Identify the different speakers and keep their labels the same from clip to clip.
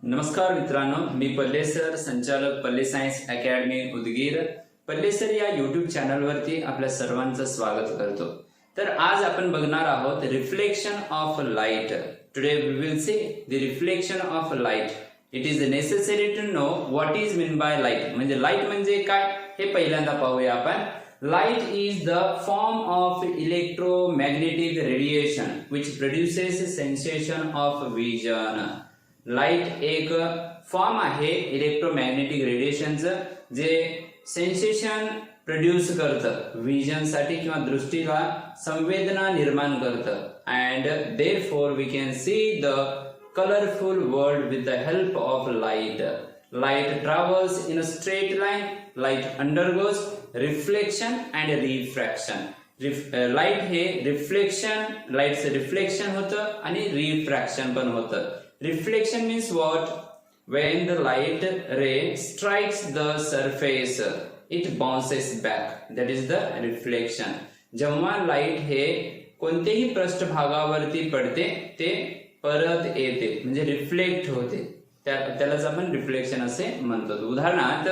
Speaker 1: नमस्कार मित्रांनो, मी पल्ले सर, संचालक पल्ले सायन्स अकॅडमी उदगीर. पल्ले सर या युट्यूब चॅनलवरती आपल्या सर्वांचं स्वागत करतो. तर आज आपण बघणार आहोत reflection of light. Today we will see the reflection of light. It is necessary to know what is mean by light. म्हणजे लाईट म्हणजे काय हे पहिल्यांदा पाहूया आपण. Light is the form of electromagnetic radiation which produces sensation of vision. Light एक form आहे electromagnetic रेडिएशनचं जे सेन्सेशन प्रोड्यूस करतं विजन साठी किंवा दृष्टीला संवेदना निर्माण करतं. And therefore we can see the colorful world with the help of light. Light travels in a straight line. Light undergoes reflection and refraction. Light हे लाईटचं रिफ्लेक्शन होतं आणि रिफ्रॅक्शन पण होतं. Reflection means what? when the light ray strikes the surface it bounces back. that is the reflection. जेव्हा light हे कोणत्याही पृष्ठभागावरती पडते ते परत येते म्हणजे रिफ्लेक्ट होते. त्यालाच आपण रिफ्लेक्शन असे म्हणतो. उदाहरणार्थ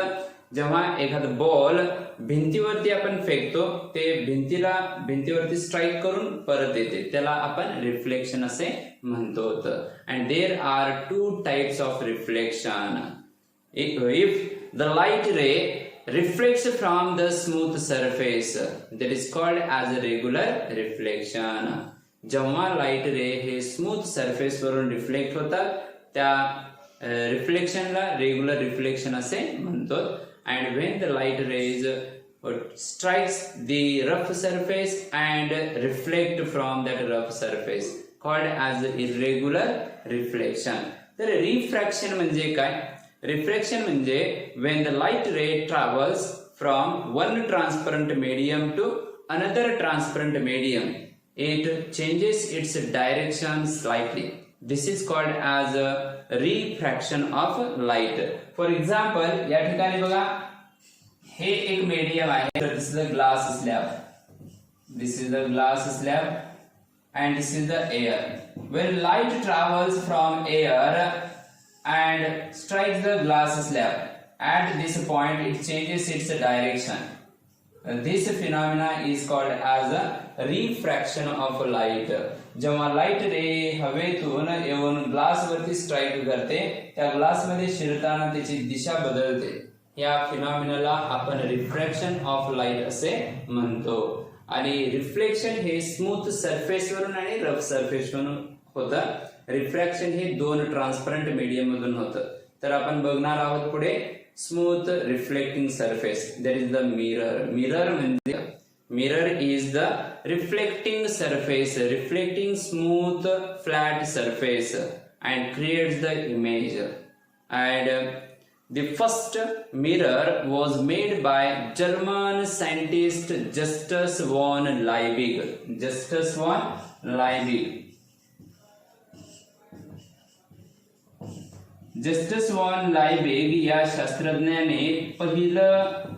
Speaker 1: जेव्हा एखादा बॉल भिंतीवरती आपण फेकतो ते भिंतीवरती स्ट्राईक करून परत येते त्याला आपण रिफ्लेक्शन असे म्हणतो. And there are two types of reflection. If the light ray reflects from the smooth surface that is called as a regular reflection. जेव्हा लाईट रे हे स्मूथ सरफेस वरून रिफ्लेक्ट होतात त्या रिफ्लेक्शनला रेग्युलर रिफ्लेक्शन असे म्हणतो. And when the light rays strikes the rough surface and reflect from that rough surface called as irregular reflection. तर refraction म्हणजे काय? रिफ्रॅक्शन म्हणजे when the light ray travels from one transparent medium to another transparent medium, it changes its direction slightly. This is called as a refraction of light. For example, या ठिकाणी बघा हे एक medium आहे. तर this is the glass slab. This is the glass slab and this is the air. When light travels from air and strikes the glass slab, at this point it changes its direction. This phenomena is called as a refraction of light. जेव्हा light रे हवेतून येऊन glass वरती strike करते त्या glass मध्ये शिरताना त्याची दिशा बदलते. या फिनॉमिनाला आपण रिफ्रॅक्शन ऑफ लाईट असे म्हणतो. आणि रिफ्लेक्शन हे स्मूथ सरफेस वरून आणि रफ सरफेस वरून होतं. रिफ्रॅक्शन हे दोन ट्रान्सपरंट मीडियम मधून होतं. तर आपण बघणार आहोत पुढे smooth reflecting surface. That is the mirror. Mirror is the reflecting surface reflecting smooth flat surface and creates the image. And the first mirror was made by German scientist Justus von Liebig. Justus von Liebig. Justus von Liebig या शास्त्रज्ञाने पहिलं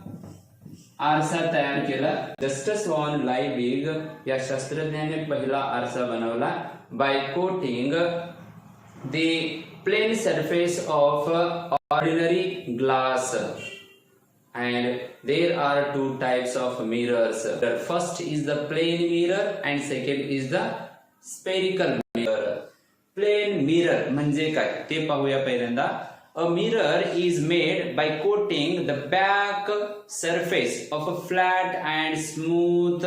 Speaker 1: आरसा तयार केला. Justus von Liebig या शास्त्रज्ञाने पहिला आरसा बनवला by coating the plane surface of ordinary glass. And there are two types of mirrors. The first is the plane mirror and second is the spherical mirror. Plane mirror म्हणजे काय ते पाहूया पहिल्यांदा. A mirror is made by coating the back surface of a flat and smooth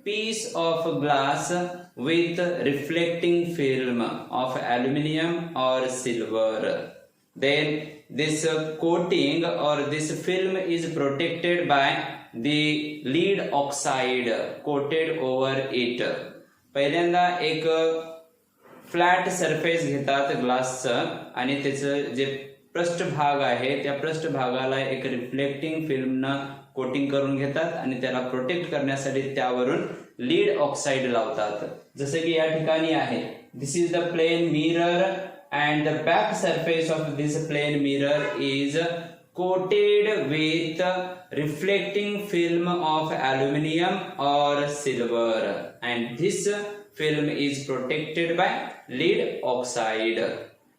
Speaker 1: piece of glass with reflecting film of aluminum or silver. Then this coating or this film is protected by the lead oxide coated over it. पहिल्यांदा एक flat surface घेतात ग्लासचं आणि त्याचं जे पृष्ठभाग आहे त्या पृष्ठभागाला एक रिफ्लेक्टिंग फिल्मनं कोटिंग करून घेतात आणि त्याला प्रोटेक्ट करण्यासाठी त्यावरून लीड ऑक्साइड लावतात. जसे की या ठिकाणी आहे. This is the plane mirror and the back surface of this plane mirror is coated with reflecting film of aluminum or silver and this film is protected by lead oxide.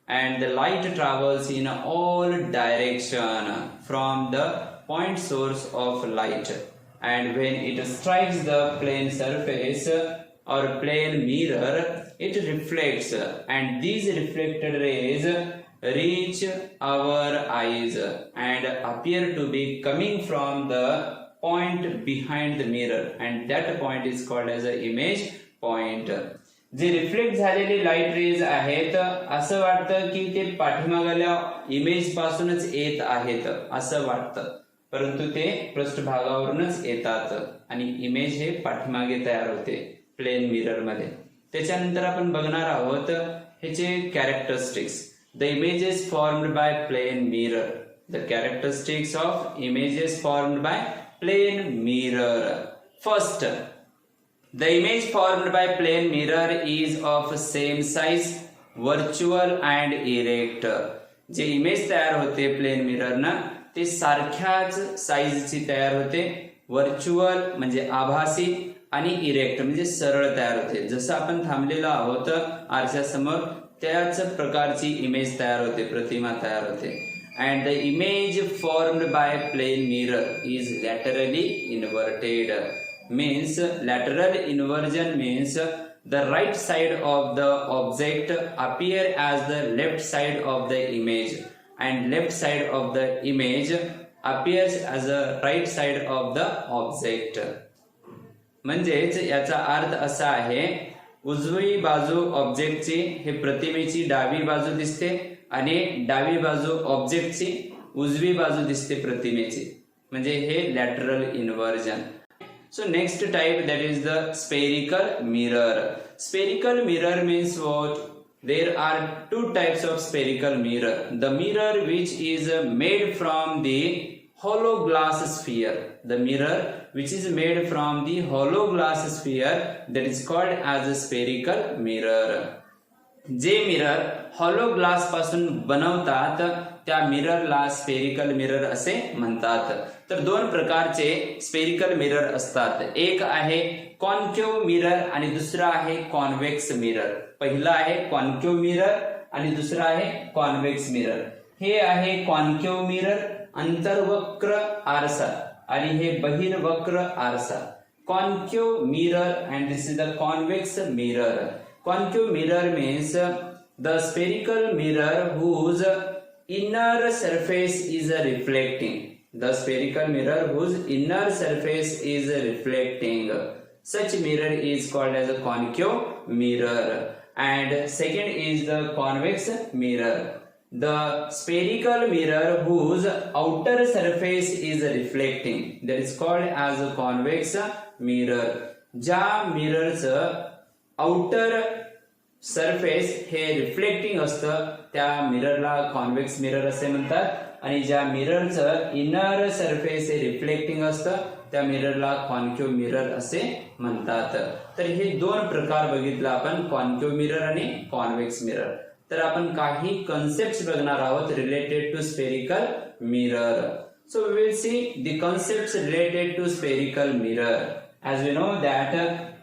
Speaker 1: and the light travels in all direction from the point source of light, and when it strikes the plane surface or plane mirror, it reflects, and these reflected rays reach our eyes and appear to be coming from the point behind the mirror, and that point is called as an image point. जे reflect झालेले light rays आहेत असं वाटतं की ते पाठीमागल्या image पासूनच येत आहेत असं वाटतं, परंतु ते पृष्ठभागावरूनच येतात आणि इमेज हे पाठीमागे तयार होते प्लेन मिरर मध्ये. त्याच्यानंतर आपण बघणार आहोत ह्याचे characteristics. The images formed by plane mirror. The characteristics of images formed by plane mirror. First, the image formed by plane mirror is of same size, virtual and erect. जे image तयार होते plain mirror ना ते सारख्याच साईजची तयार होते. Virtual म्हणजे आभासी आणि इरेक्ट म्हणजे सरळ तयार होते. जसं आपण थांबलेलो आहोत आरशासमोर त्याच प्रकारची इमेज तयार होते, प्रतिमा तयार होते. And the image formed by plane mirror is laterally inverted. Means lateral inversion means the right side of the object appear as the left side of the image, and left side of the image appears as the right side of the object. म्हणजेच याचा अर्थ असा आहे, उजवी बाजू ऑब्जेक्टची हे प्रतिमेची डावी बाजू दिसते आणि डावी बाजू ऑब्जेक्टची उजवी बाजू दिसते प्रतिमेची, म्हणजे हे lateral inversion. So next type, that is the spherical mirror. Spherical mirror means what? There are two types of spherical mirror. The mirror which is made from the hollow glass sphere. The mirror which is made from the hollow glass sphere, that is called as a spherical mirror. जे mirror hollow glass पासून बनवतात त्या मिररला spherical mirror असे म्हणतात. तर दोन प्रकारचे spherical mirror असतात. एक आहे कॉन्केव्ह मिरर आणि दुसरा आहे कॉन्व्हेक्स मिरर. पहिला आहे कॉन्केव्ह मिरर आणि दुसरा आहे कॉन्व्हेक्स मिरर. हे आहे कॉन्केव्ह मिरर, अंतर्वक्र आरसा, आणि हे बहिर्वक्र आरसा. Concave mirror and this is the convex mirror. Concave mirror means the spherical mirror whose inner surface is reflecting. The spherical mirror whose inner surface is reflecting. Such mirror is called as a concave mirror. And second is the convex mirror. The spherical mirror whose outer surface is reflecting, that is called as a convex mirror. ज्या मिररचं outer surface हे reflecting असतं त्या मिररला convex mirror असे म्हणतात, आणि ज्या मिररचं inner surface हे reflecting असतं त्या मिररला कॉन्केव्ह मिरर असे म्हणतात. तर हे दोन प्रकार बघितला आपण, कॉन्केव्ह मिरर आणि कॉन्व्हेक्स मिरर. तर आपण काही कन्सेप्ट बघणार आहोत related to spherical mirror. So we will see the concepts related to spherical mirror. As we know that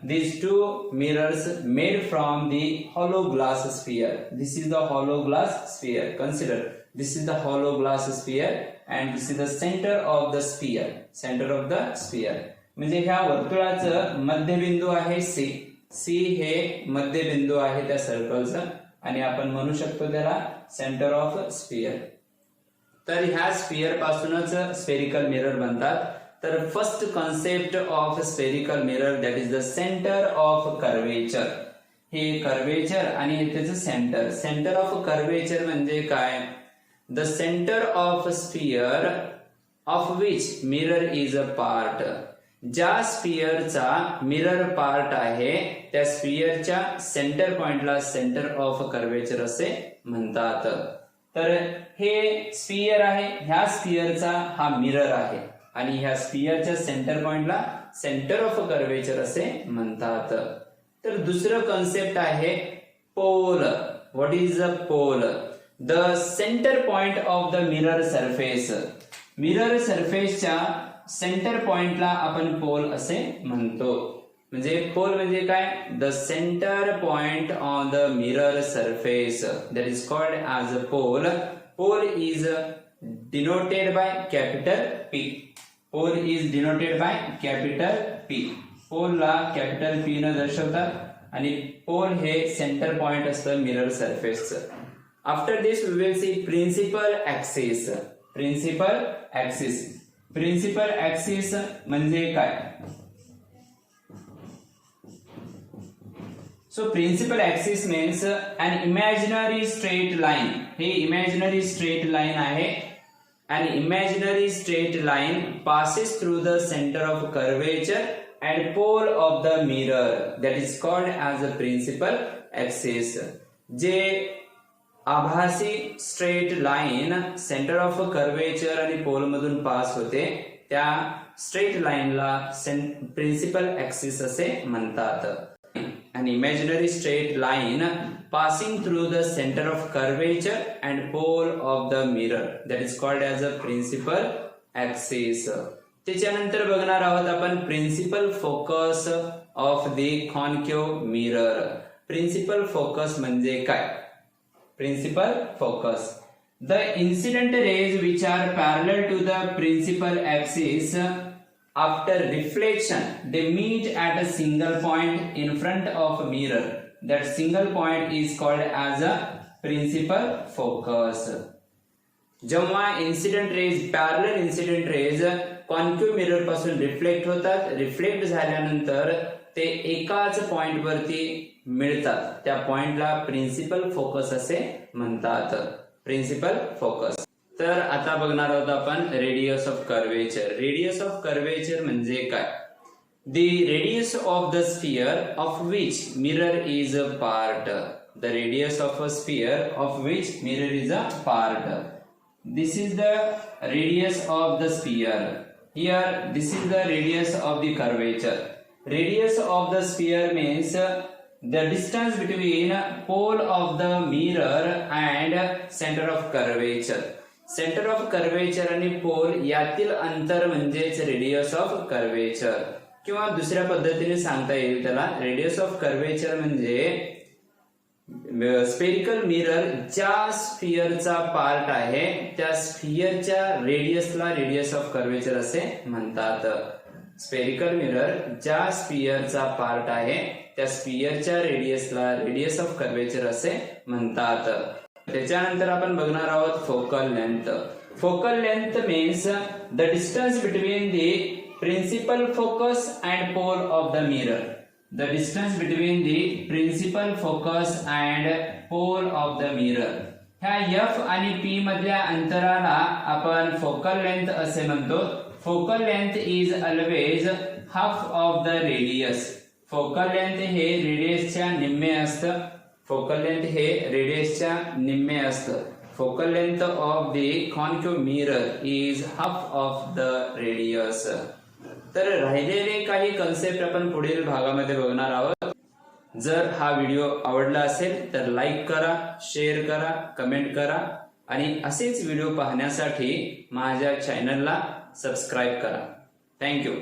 Speaker 1: these two mirrors made from the hollow glass sphere. This is the hollow glass sphere. Consider this is the hollow glass sphere and this is the center of the sphere. Center of the sphere. म्हणजे ह्या वर्तुळाचं मध्यबिंदू आहे C. C हे मध्यबिंदू आहे त्या सर्कलचं, आणि आपण म्हणू शकतो त्याला सेंटर ऑफ स्फियर. तर ह्या स्फियर पासूनच स्फेरिकल मिरर बनतात. तर first concept of spherical mirror, that is the centre of curvature. हे कर्वेचर आणि त्याचं सेंटर. सेंटर ऑफ कर्वेचर म्हणजे काय? The centre of sphere of which mirror is a part. ज्या स्फियरचा मिरर पार्ट आहे त्या स्फियरच्या सेंटर पॉइंटला सेंटर ऑफ कर्वेचर असे म्हणतात. तर हे स्फियर आहे, ह्या स्फियरचा हा मिरर आहे, आणि ह्या स्फियरच्या सेंटर पॉइंटला सेंटर ऑफ कर्वेचर असे म्हणतात. तर दुसरं कन्सेप्ट आहे pole. What is a pole? The centre point of the mirror surface. Mirror सरफेसच्या सेंटर पॉइंटला आपण पोल असे म्हणतो. म्हणजे पोल म्हणजे काय? The centre point on the mirror surface, that is called as a pole. Pole is denoted by capital P. Pole is denoted by capital P. पोलला capital P न दर्शवतात आणि पोल हे सेंटर पॉइंट असतं mirror सरफेसचं. After this we will see principal axis. Principal axis. Principal axis म्हणजे काय? So principal axis means an imaginary straight line. हे imaginary straight line आहे. An imaginary straight line passes through the center of curvature and pole of the mirror. That is called as a principal axis. जे आभासी straight line centre of curvature आणि pole मधून pass होते त्या straight लाईनला principal axis असे म्हणतात. An imaginary straight line passing through the center of curvature and pole of the mirror, that is called as a principal axis. त्याच्यानंतर बघणार आहोत आपण principal focus of the concave mirror. Principal focus म्हणजे काय? Principal focus, the incident rays which are parallel to the principal axis. After reflection, they meet at a single point in front of a mirror. That single point is called as a principal focus. जेव्हा incident rays, parallel incident rays concave mirror पासून reflect होतात, reflect झाल्यानंतर ते एकाच point वरती मिळतात, त्या पॉइंटला प्रिन्सिपल फोकस असे म्हणतात. Principal focus. तर आता बघणार आहोत आपण radius of curvature. Radius of curvature म्हणजे काय? The radius of the sphere of which mirror is a part. The radius of a sphere of which mirror is a part. This is the radius of the sphere. Here this is the radius of the curvature. Radius of the sphere means the distance between pole of the mirror and center of curvature. Centre of curvature आणि pole यातील अंतर म्हणजेच radius of curvature, किंवा दुसऱ्या पद्धतीने सांगता येईल त्याला रेडियस ऑफ कर्वेचर म्हणजे स्पेरिकल मिरर ज्या स्फिअरचा पार्ट आहे त्या स्फिअरच्या रेडियसला रेडियस ऑफ कर्वेचर असे म्हणतात. स्पेरिकल मिरर ज्या स्फिअरचा पार्ट आहे त्या स्फिअरच्या रेडियसला रेडियस ऑफ कर्वेचर असे म्हणतात. त्याच्यानंतर आपण बघणार आहोत focal length. Focal length means the distance between the principal focus and pole of the mirror. The distance between the principal focus and pole of the mirror. ह्या F आणि P मधल्या अंतराला आपण फोकल लेंथ असे म्हणतो. Focal length is always half of the radius. Focal length हे रेडियसच्या निम्मे असतं. फोकल लेंथ हे रेडियसच्या निम्मे असतं. Focal length of the concave mirror is half of the radius. तर राहिलेले काही कन्सेप्ट आपण पुढील भागामध्ये बघणार आहोत. जर हा व्हिडिओ आवडला असेल तर लाईक करा, शेअर करा, कमेंट करा आणि असेच व्हिडिओ पाहण्यासाठी माझ्या चॅनलला सबस्क्राईब करा. थँक्यू.